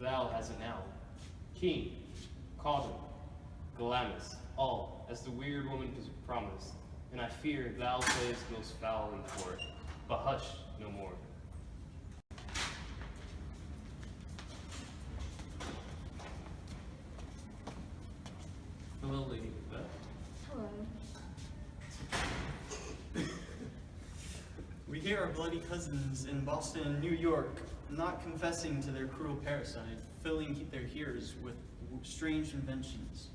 thou hast it now. King, Cawdon, Galamis, all, as the weird woman promised, and I fear thou playest most foul in for it. But hush, no more. Hello, Lady Macbeth. Hello. We hear our bloody cousins in Boston and New York not confessing to their cruel parricide, filling their hearers with strange inventions.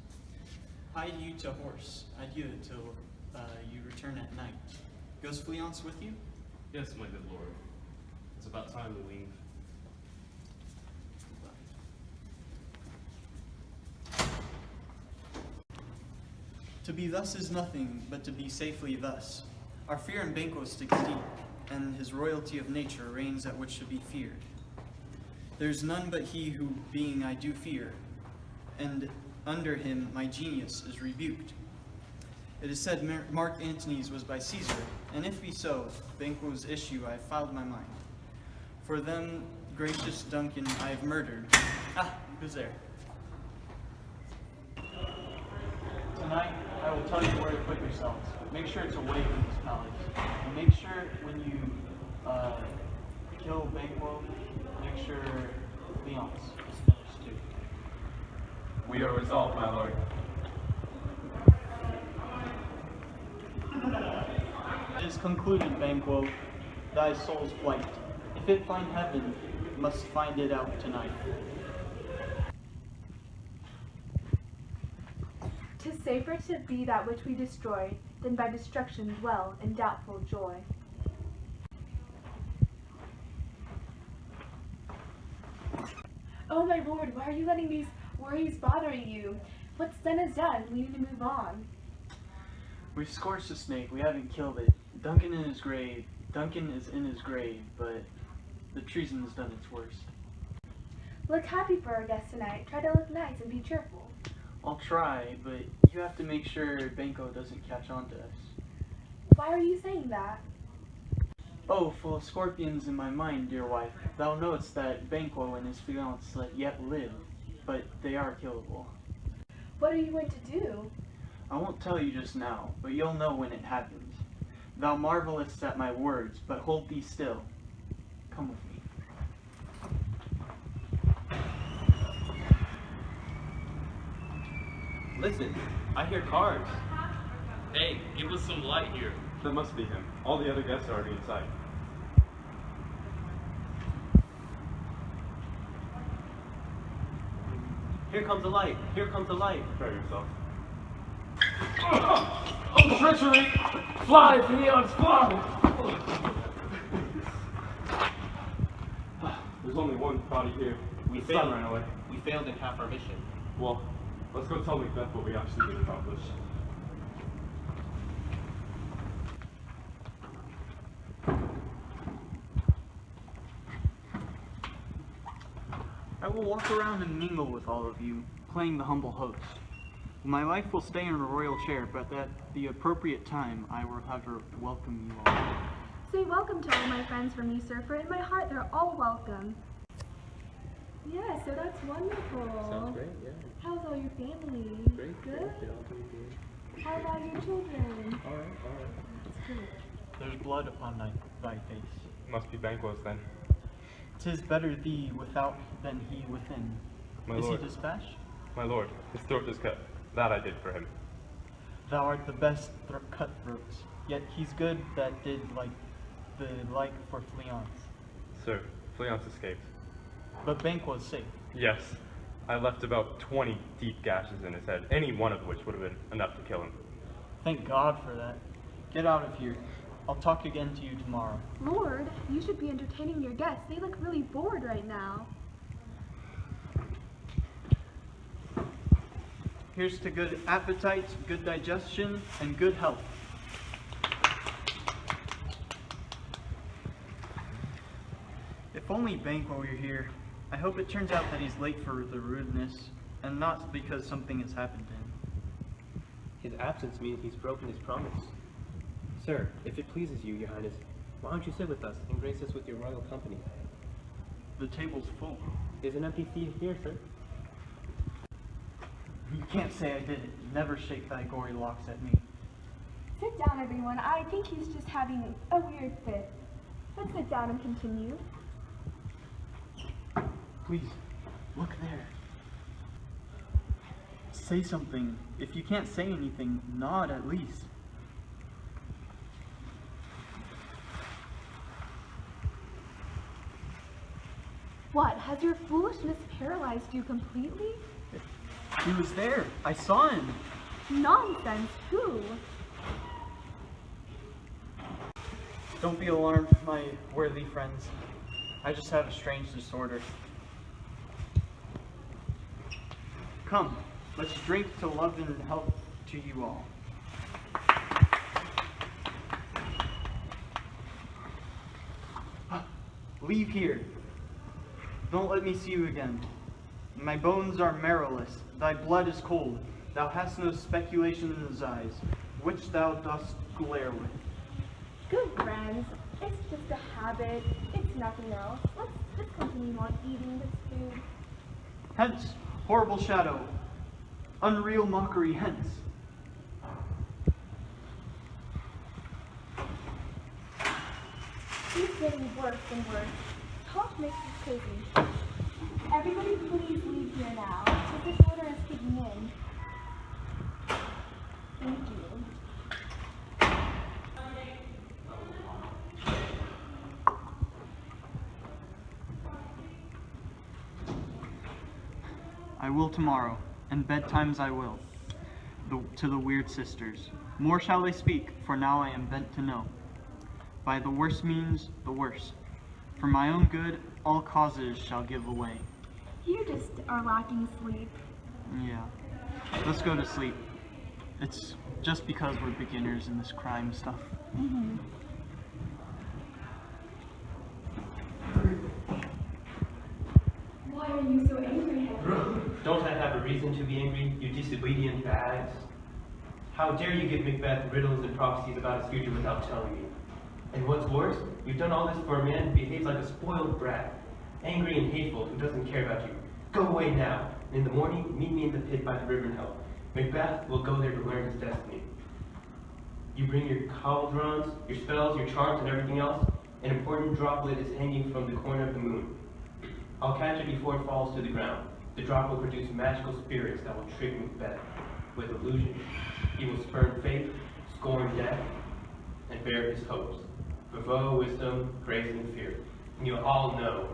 Hide you to horse, adieu till you return at night. Goes Fleance with you? Yes, my good lord. It's about time to leave. To be thus is nothing, but to be safely thus. Our fear in Banquo sticks deep, and his royalty of nature reigns that which should be feared. There's none but he who, being I do fear, and under him my genius is rebuked. It is said Mark Antony's was by Caesar, and if be so, Banquo's issue I have filed my mind. For them, gracious Duncan, I have murdered. Ah, who's there? Tonight, I will tell you where to put yourselves. Make sure it's away from this palace. And make sure when you kill Banquo, make sure Fleance is finished too. We are resolved, my lord. It is concluded, Banquo, thy soul's flight. If it find heaven, it must find it out tonight. 'Tis safer to be that which we destroy, than by destruction dwell in doubtful joy. Oh my lord, why are you letting these worries bother you? What's done is done. We need to move on. We've scorched the snake, we haven't killed it. Duncan is in his grave, but the treason has done its worst. Look happy for our guest tonight. Try to look nice and be cheerful. I'll try, but you have to make sure Banquo doesn't catch on to us. Why are you saying that? Oh, full of scorpions in my mind, dear wife. Thou knowest that Banquo and his fiancée yet live, but they are killable. What are you going to do? I won't tell you just now, but you'll know when it happens. Thou marvelest at my words, but hold thee still. Come with me. Listen, I hear cars. Hey, give us some light here. That must be him. All the other guests are already inside. Here comes the light. Here comes the light. Prepare yourself. Oh, treachery! Fly, Fleance, fly! There's only one body here. We The failed. sun ran away. We failed in half our mission. Well, let's go tell Macbeth what we actually did accomplish. I will walk around and mingle with all of you, playing the humble host. My wife will stay in a royal chair, but at the appropriate time, I will have her welcome you all. Say welcome to all my friends from usurper. In my heart, they're all welcome. Yeah, so that's wonderful. Sounds great, yeah. How's all your family? Great. Good? They're all doing good. How about your children? All right. That's good. There's blood upon thy face. Must be Banquo's then. 'Tis better thee without than he within. My Is lord. he dispatched? My lord, his throat is cut. That I did for him. Thou art the best cutthroats, yet he's good that did like for Fleance. Sir, Fleance escaped. But Banquo's safe. Yes. I left about 20 deep gashes in his head, any one of which would have been enough to kill him. Thank God for that. Get out of here. I'll talk again to you tomorrow. Lord, you should be entertaining your guests. They look really bored right now. Here's to good appetite, good digestion, and good health. If only Banquo were here. I hope it turns out that he's late for the rudeness, and not because something has happened to him. His absence means he's broken his promise. Sir, if it pleases you, Your Highness, why don't you sit with us and grace us with your royal company? The table's full. There's an empty seat here, sir. You can't say I did it. Never shake thy gory locks at me. Sit down, everyone. I think he's just having a weird fit. Let's sit down and continue. Please, look there. Say something. If you can't say anything, nod at least. What? Has your foolishness paralyzed you completely? He was there. I saw him. Nonsense. Who? Don't be alarmed, my worthy friends. I just have a strange disorder. Come, let's drink to love and health to you all. Leave here. Don't let me see you again. My bones are marrowless, thy blood is cold. Thou hast no speculation in his eyes, which thou dost glare with. Good friends. It's just a habit. It's nothing else. Let's continue on eating this food. Hence, horrible shadow, unreal mockery, hence. He's getting worse and worse. Talk makes us crazy. Everybody please leave here now. The disorder is kicking in. Thank you. I will tomorrow, and bedtimes I will, to the weird sisters. More shall they speak, for now I am bent to know. By the worst means, the worst. For my own good, all causes shall give away. You just are lacking sleep. Yeah, let's go to sleep. It's just because we're beginners in this crime stuff. Why are you so angry, Henry? Don't I have a reason to be angry, you disobedient bags? How dare you give Macbeth riddles and prophecies about his future without telling me? And what's worse, you've done all this for a man who behaves like a spoiled brat, angry and hateful, who doesn't care about you. Go away now, and in the morning, meet me in the pit by the river and help. Macbeth will go there to learn his destiny. You bring your cauldrons, your spells, your charms, and everything else. An important droplet is hanging from the corner of the moon. I'll catch it before it falls to the ground. The drop will produce magical spirits that will trick Macbeth with illusion. He will spurn faith, scorn death, and bear his hopes. Bravo, wisdom, grace, and fear. And you all know,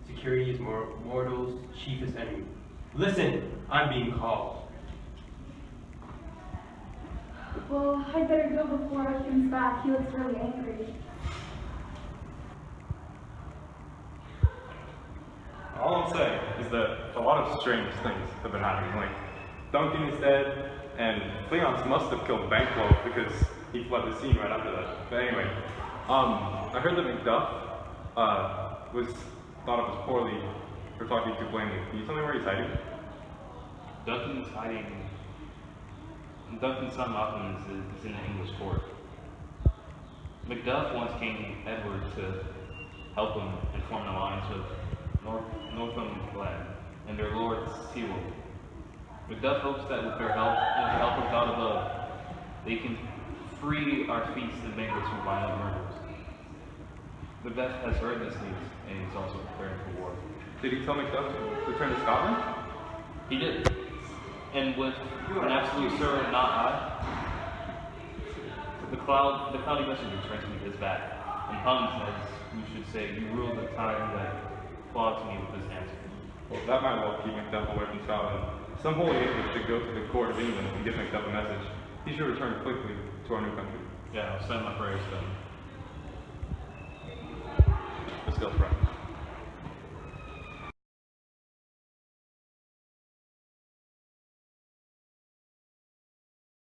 security is mortal's chiefest enemy. Listen, I'm being called. Well, I'd better go before he comes back. He looks really angry. All I'm saying is that a lot of strange things have been happening. Like, Duncan is dead, and Cleonce must have killed Banquo because he fled the scene right after that. But anyway, I heard that Macduff was thought of as poorly for talking to Blamey. Can you tell me where he's hiding? Duncan's hiding. Duncan's son Malcolm is in the English court. Macduff wants King Edward to help him and form an alliance with Northumberland and their lord Sewell. Macduff hopes that with their help and the help of God above, they can free our feasts and banquets from violent murders. Macbeth has heard this news and he's also preparing for war. Did he tell Macduff to return to Scotland? He did. And with an absolute sir and not I, the cloudy messenger turns me his back and hums as we should say, you rule the time that flogs me with his answer. Well, that might well keep Macduff away from Scotland. Some holy agent should go to the court of England and give Macduff a message. He should return quickly to our new country. Yeah, I'll send my prayers to him. Let's go, friend.